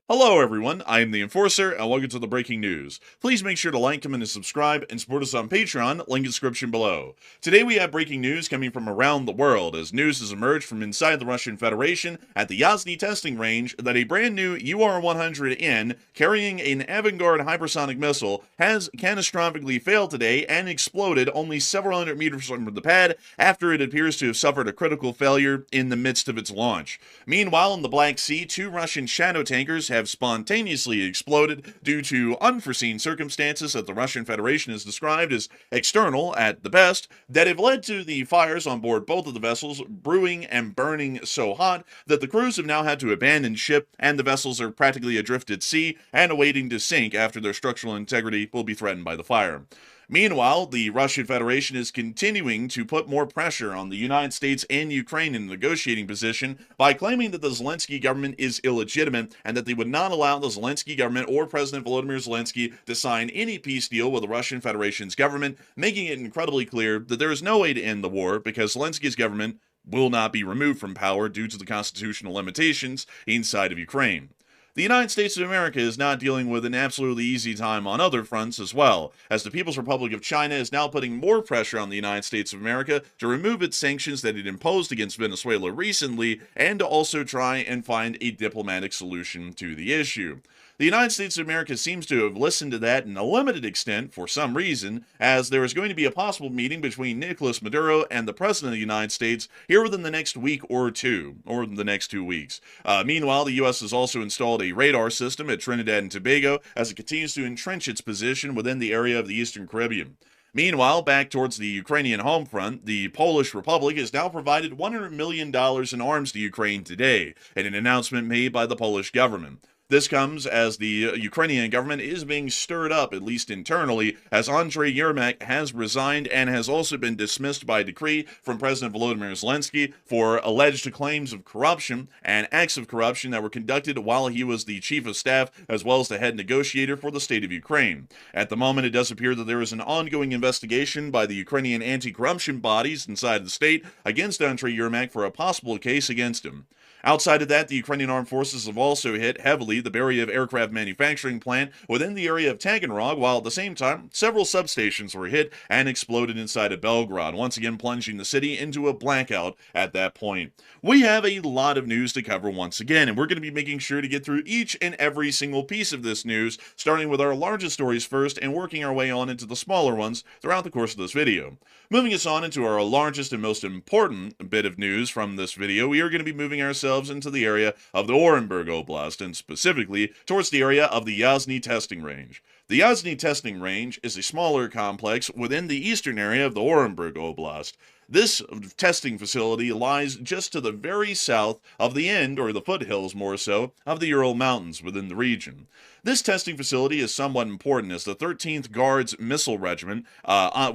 Hello everyone, I am the Enforcer, and welcome to the breaking news. Please make sure to like, comment, and subscribe, and support us on Patreon, link in description below. Today we have breaking news coming from around the world, as news has emerged from inside the Russian Federation at the Yasny testing range that a brand new UR-100N carrying an Avangard hypersonic missile has catastrophically failed today and exploded only several hundred meters from the pad after it appears to have suffered a critical failure in the midst of its launch. Meanwhile, in the Black Sea, two Russian shadow tankers have spontaneously exploded due to unforeseen circumstances that the Russian Federation has described as external at the best, that have led to the fires on board both of the vessels brewing and burning so hot that the crews have now had to abandon ship and the vessels are practically adrift at sea and awaiting to sink after their structural integrity will be threatened by the fire. Meanwhile, the Russian Federation is continuing to put more pressure on the United States and Ukraine in a negotiating position by claiming that the Zelensky government is illegitimate and that they would not allow the Zelensky government or President Volodymyr Zelensky to sign any peace deal with the Russian Federation's government, making it incredibly clear that there is no way to end the war because Zelensky's government will not be removed from power due to the constitutional limitations inside of Ukraine. The United States of America is not dealing with an absolutely easy time on other fronts as well, as the People's Republic of China is now putting more pressure on the United States of America to remove its sanctions that it imposed against Venezuela recently and to also try and find a diplomatic solution to the issue. The United States of America seems to have listened to that in a limited extent for some reason, as there is going to be a possible meeting between Nicolas Maduro and the President of the United States here within the next week or two, or the next 2 weeks. Meanwhile, the U.S. has also installed a radar system at Trinidad and Tobago as it continues to entrench its position within the area of the Eastern Caribbean. Meanwhile, back towards the Ukrainian home front, the Polish Republic has now provided $100 million in arms to Ukraine today, in an announcement made by the Polish government. This comes as the Ukrainian government is being stirred up, at least internally, as Andriy Yermak has resigned and has also been dismissed by decree from President Volodymyr Zelensky for alleged claims of corruption and acts of corruption that were conducted while he was the chief of staff as well as the head negotiator for the state of Ukraine. At the moment, it does appear that there is an ongoing investigation by the Ukrainian anti-corruption bodies inside the state against Andriy Yermak for a possible case against him. Outside of that, the Ukrainian armed forces have also hit heavily the Beriev aircraft manufacturing plant within the area of Taganrog, while at the same time, several substations were hit and exploded inside of Belgorod, once again plunging the city into a blackout at that point. We have a lot of news to cover once again, and we're going to be making sure to get through each and every single piece of this news, starting with our largest stories first and working our way on into the smaller ones throughout the course of this video. Moving us on into our largest and most important bit of news from this video, we are going to be moving ourselves into the area of the Orenburg Oblast, and specifically towards the area of the Yasny testing range. The Yasny testing range is a smaller complex within the eastern area of the Orenburg Oblast. This testing facility lies just to the very south of the end, or the foothills more so, of the Ural Mountains within the region. This testing facility is somewhat important as the 13th Guards Missile Regiment,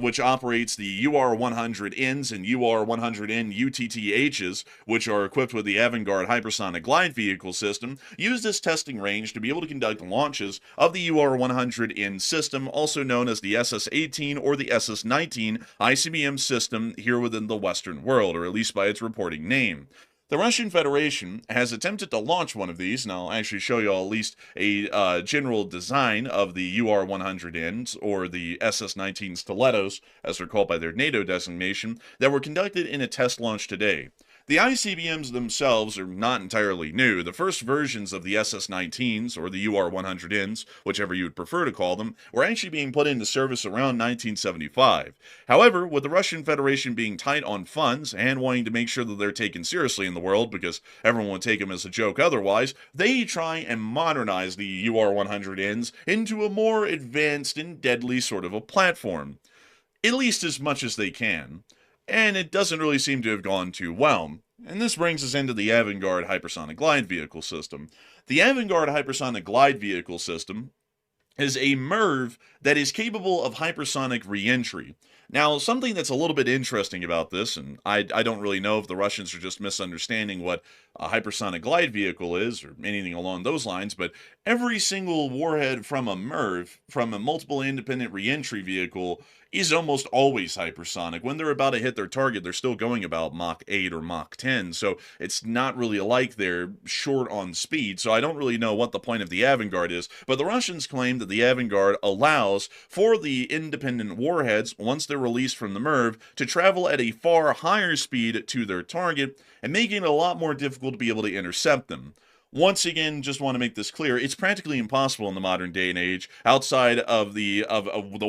which operates the UR-100Ns and UR-100N UTTHs, which are equipped with the Avangard Hypersonic Glide Vehicle system, use this testing range to be able to conduct launches of the UR-100N system, also known as the SS-18 or the SS-19 ICBM system here within the Western world, or at least by its reporting name. The Russian Federation has attempted to launch one of these, and I'll actually show you all at least a general design of the UR-100Ns, or the SS-19 Stilettos, as they're called by their NATO designation, that were conducted in a test launch today. The ICBMs themselves are not entirely new. The first versions of the SS-19s, or the UR-100Ns, whichever you would prefer to call them, were actually being put into service around 1975. However, with the Russian Federation being tight on funds and wanting to make sure that they're taken seriously in the world because everyone would take them as a joke otherwise, they try and modernize the UR-100Ns into a more advanced and deadly sort of a platform. At least as much as they can. And it doesn't really seem to have gone too well. And this brings us into the Avangard Hypersonic Glide Vehicle system. The Avangard Hypersonic Glide Vehicle system is a MIRV that is capable of hypersonic re-entry. Now, something that's a little bit interesting about this, and I don't really know if the Russians are just misunderstanding what a hypersonic glide vehicle is, or anything along those lines, but every single warhead from a MIRV, from a multiple independent re-entry vehicle, is almost always hypersonic. When they're about to hit their target, they're still going about Mach 8 or Mach 10, so it's not really like they're short on speed, so I don't really know what the point of the Avangard is, but the Russians claim that the Avangard allows for the independent warheads, once they're released from the MIRV, to travel at a far higher speed to their target, and making it a lot more difficult to be able to intercept them. Once again, just want to make this clear, it's practically impossible in the modern day and age, outside of the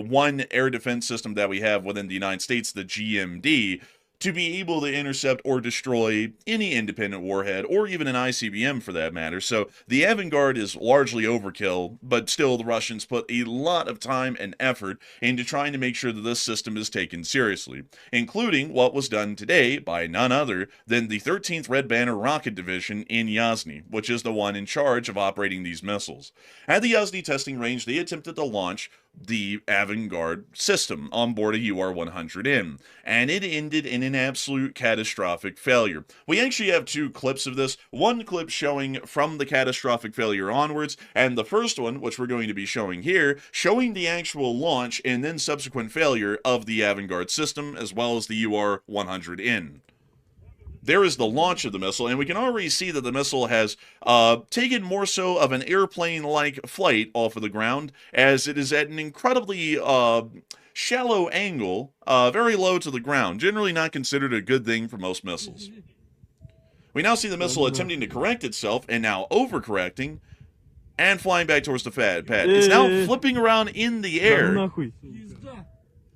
one air defense system that we have within the United States, the GMD, to be able to intercept or destroy any independent warhead, or even an ICBM for that matter. So the Avangard is largely overkill, but still the Russians put a lot of time and effort into trying to make sure that this system is taken seriously, including what was done today by none other than the 13th Red Banner Rocket Division in Yasny, which is the one in charge of operating these missiles. At the Yasny testing range, they attempted to launch the Avangard system on board a UR-100N, and it ended in an absolute catastrophic failure. We actually have two clips of this, one clip showing from the catastrophic failure onwards, and the first one, which we're going to be showing here, showing the actual launch and then subsequent failure of the Avangard system, as well as the UR-100N. There is the launch of the missile, and we can already see that the missile has taken more so of an airplane-like flight off of the ground, as it is at an incredibly shallow angle, very low to the ground, generally not considered a good thing for most missiles. We now see the missile attempting to correct itself, and now overcorrecting, and flying back towards the pad. It's now flipping around in the air.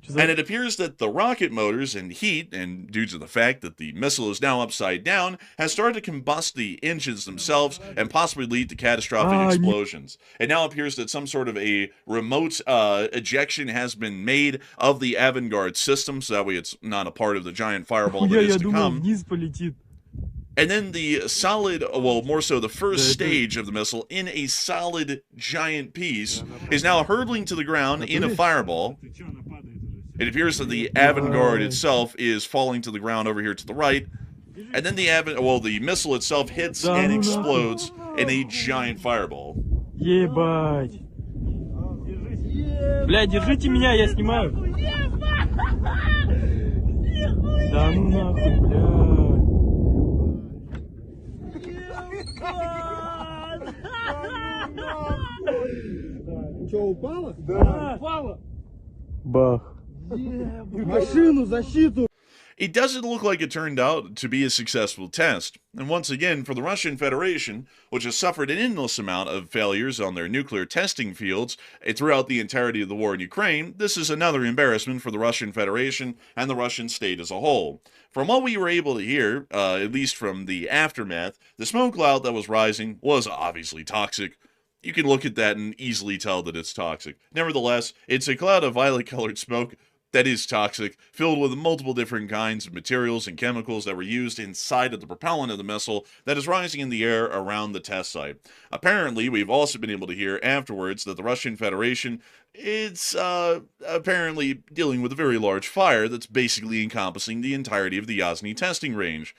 And it appears that the rocket motors and heat, and due to the fact that the missile is now upside down, has started to combust the engines themselves and possibly lead to catastrophic explosions. It now appears that some sort of a remote ejection has been made of the Avangard system, so that way it's not a part of the giant fireball that is to come. And then the solid, well, more so the first stage of the missile in a solid giant piece is now hurtling to the ground in a fireball. It appears that the Avangard itself is falling to the ground over here to the right, and then the missile itself hits and explodes in a giant fireball. Ебать. Бля, держите меня, я снимаю. Да ну нахуй, бля. Что, упало? Да. Упало. Бах. Машину, защиту! It doesn't look like it turned out to be a successful test. And once again, for the Russian Federation, which has suffered an endless amount of failures on their nuclear testing fields throughout the entirety of the war in Ukraine, this is another embarrassment for the Russian Federation and the Russian state as a whole. From what we were able to hear, at least from the aftermath, the smoke cloud that was rising was obviously toxic. You can look at that and easily tell that it's toxic. Nevertheless, it's a cloud of violet-colored smoke that is toxic, filled with multiple different kinds of materials and chemicals that were used inside of the propellant of the missile that is rising in the air around the test site. Apparently, we've also been able to hear afterwards that the Russian Federation is apparently dealing with a very large fire that's basically encompassing the entirety of the Yasny testing range.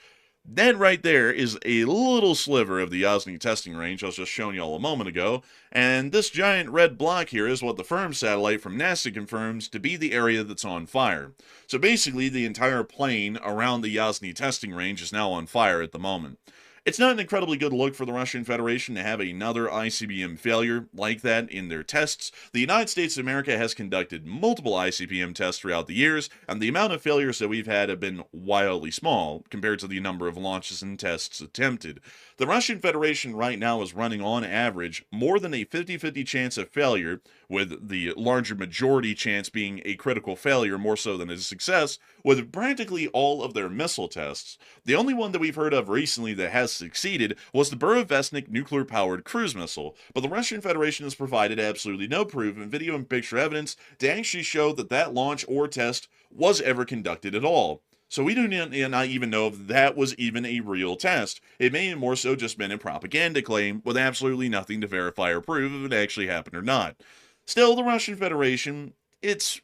That right there is a little sliver of the Yasny testing range I was just showing y'all a moment ago, and this giant red block here is what the firm satellite from NASA confirms to be the area that's on fire. So basically, the entire plain around the Yasny testing range is now on fire at the moment. It's not an incredibly good look for the Russian Federation to have another ICBM failure like that in their tests. The United States of America has conducted multiple ICBM tests throughout the years, and the amount of failures that we've had have been wildly small compared to the number of launches and tests attempted. The Russian Federation right now is running on average more than a 50-50 chance of failure, with the larger majority chance being a critical failure more so than a success, with practically all of their missile tests. The only one that we've heard of recently that has succeeded was the Beriev nuclear-powered cruise missile, but the Russian Federation has provided absolutely no proof in video and picture evidence to actually show that that launch or test was ever conducted at all. So we do not even know if that was even a real test. It may have more so just been a propaganda claim with absolutely nothing to verify or prove if it actually happened or not. Still, the Russian Federation, it's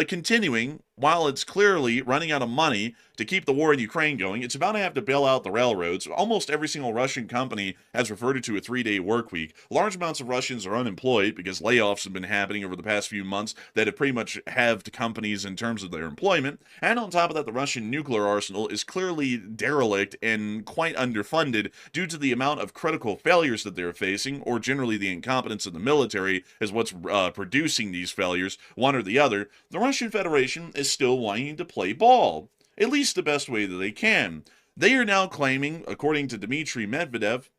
continuing while it's clearly running out of money to keep the war in Ukraine going, it's about to have to bail out the railroads. Almost every single Russian company has referred to a 3-day work week. Large amounts of Russians are unemployed because layoffs have been happening over the past few months that have pretty much halved companies in terms of their employment. And on top of that, the Russian nuclear arsenal is clearly derelict and quite underfunded due to the amount of critical failures that they're facing, or generally the incompetence of the military is what's producing these failures, one or the other. The Russian Federation is still wanting to play ball, at least the best way that they can. They are now claiming, according to Dmitry Medvedev,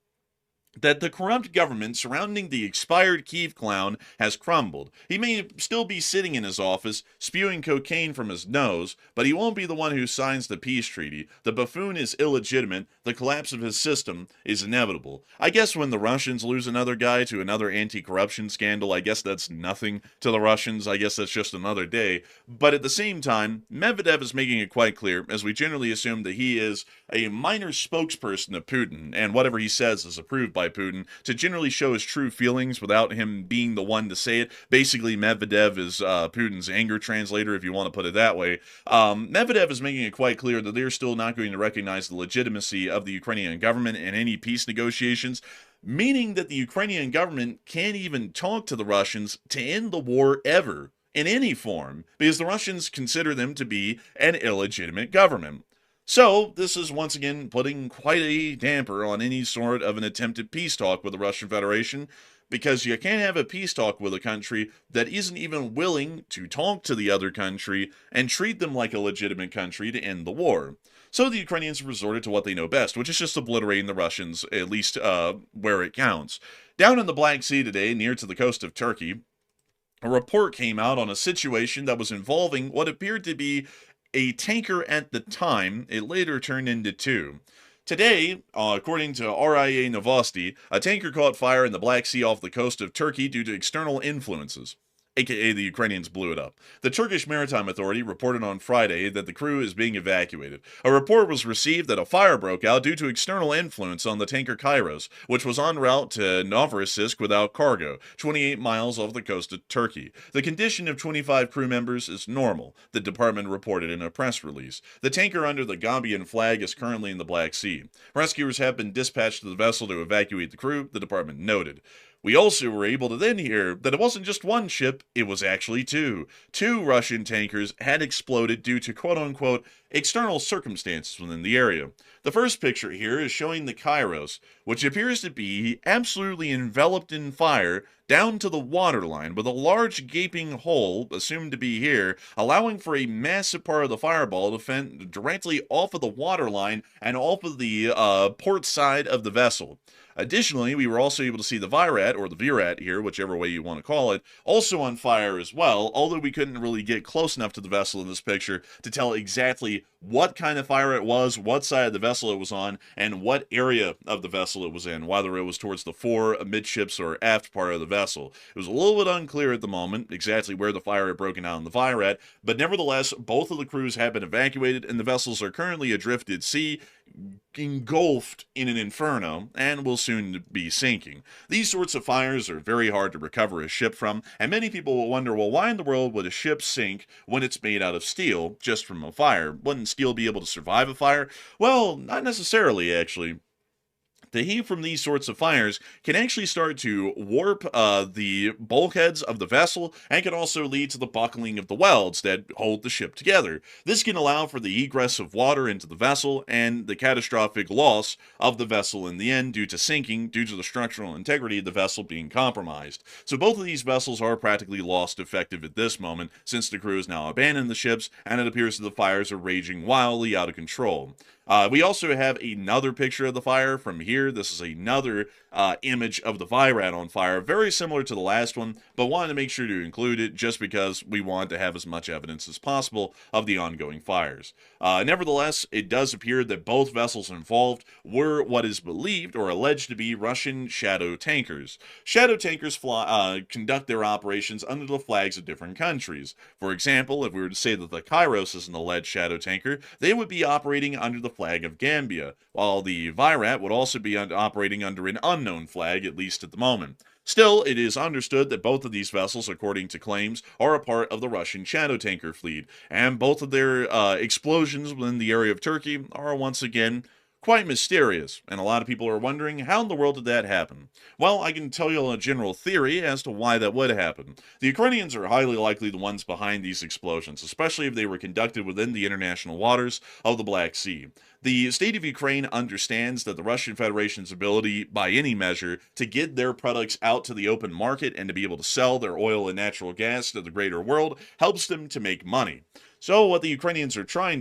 that the corrupt government surrounding the expired Kiev clown has crumbled. He may still be sitting in his office, spewing cocaine from his nose, but he won't be the one who signs the peace treaty. The buffoon is illegitimate. The collapse of his system is inevitable. I guess when the Russians lose another guy to another anti-corruption scandal, I guess that's nothing to the Russians. I guess that's just another day. But at the same time, Medvedev is making it quite clear, as we generally assume that he is a minor spokesperson of Putin, and whatever he says is approved by Putin, to generally show his true feelings without him being the one to say it. Basically, Medvedev is Putin's anger translator, if you want to put it that way. Medvedev is making it quite clear that they're still not going to recognize the legitimacy of the Ukrainian government in any peace negotiations, meaning that the Ukrainian government can't even talk to the Russians to end the war ever, in any form, because the Russians consider them to be an illegitimate government. So, this is once again putting quite a damper on any sort of an attempted peace talk with the Russian Federation, because you can't have a peace talk with a country that isn't even willing to talk to the other country and treat them like a legitimate country to end the war. So the Ukrainians resorted to what they know best, which is just obliterating the Russians, at least where it counts. Down in the Black Sea today, near to the coast of Turkey, a report came out on a situation that was involving what appeared to be a tanker at the time. It later turned into two. Today, according to RIA Novosti, a tanker caught fire in the Black Sea off the coast of Turkey due to external influences, aka the Ukrainians blew it up. The Turkish Maritime Authority reported on Friday that the crew is being evacuated. A report was received that a fire broke out due to external influence on the tanker Kairos, which was en route to Novorossiysk without cargo, 28 miles off the coast of Turkey. The condition of 25 crew members is normal, the department reported in a press release. The tanker under the Gambian flag is currently in the Black Sea. Rescuers have been dispatched to the vessel to evacuate the crew, the department noted. We also were able to then hear that it wasn't just one ship, it was actually two. Two Russian tankers had exploded due to quote-unquote external circumstances within the area. The first picture here is showing the Kairos, which appears to be absolutely enveloped in fire down to the waterline, with a large gaping hole, assumed to be here, allowing for a massive part of the fireball to fend directly off of the waterline and off of the port side of the vessel. Additionally, we were also able to see the Virat, or the Virat here, whichever way you want to call it, also on fire as well, although we couldn't really get close enough to the vessel in this picture to tell exactly what kind of fire it was, what side of the vessel it was on, and what area of the vessel it was in, whether it was towards the fore, amidships, or aft part of the vessel. It was a little bit unclear at the moment exactly where the fire had broken out in the Virat, but nevertheless, both of the crews have been evacuated, and the vessels are currently adrift at sea, engulfed in an inferno, and will soon be sinking. These sorts of fires are very hard to recover a ship from, and many people will wonder, well, why in the world would a ship sink when it's made out of steel just from a fire? Wouldn't steel be able to survive a fire? Well, not necessarily, actually. The heat from these sorts of fires can actually start to warp the bulkheads of the vessel, and can also lead to the buckling of the welds that hold the ship together. This can allow for the egress of water into the vessel, and the catastrophic loss of the vessel in the end due to sinking, due to the structural integrity of the vessel being compromised. So both of these vessels are practically lost effective at this moment, since the crew has now abandoned the ships, and it appears that the fires are raging wildly out of control. We also have another picture of the fire from here. This is another image of the Virat on fire, very similar to the last one, but wanted to make sure to include it just because we wanted to have as much evidence as possible of the ongoing fires. Nevertheless, it does appear that both vessels involved were what is believed or alleged to be Russian shadow tankers. Shadow tankers conduct their operations under the flags of different countries. For example, if we were to say that the Kairos is an alleged shadow tanker, they would be operating under the flag of Gambia, while the Virat would also be operating under an unknown flag, at least at the moment. Still, it is understood that both of these vessels, according to claims, are a part of the Russian shadow tanker fleet, and both of their explosions within the area of Turkey are once again quite mysterious, and a lot of people are wondering, how in the world did that happen? Well, I can tell you a general theory as to why that would happen. The Ukrainians are highly likely the ones behind these explosions, especially if they were conducted within the international waters of the Black Sea. The state of Ukraine understands that the Russian Federation's ability, by any measure, to get their products out to the open market and to be able to sell their oil and natural gas to the greater world helps them to make money. So what the Ukrainians are trying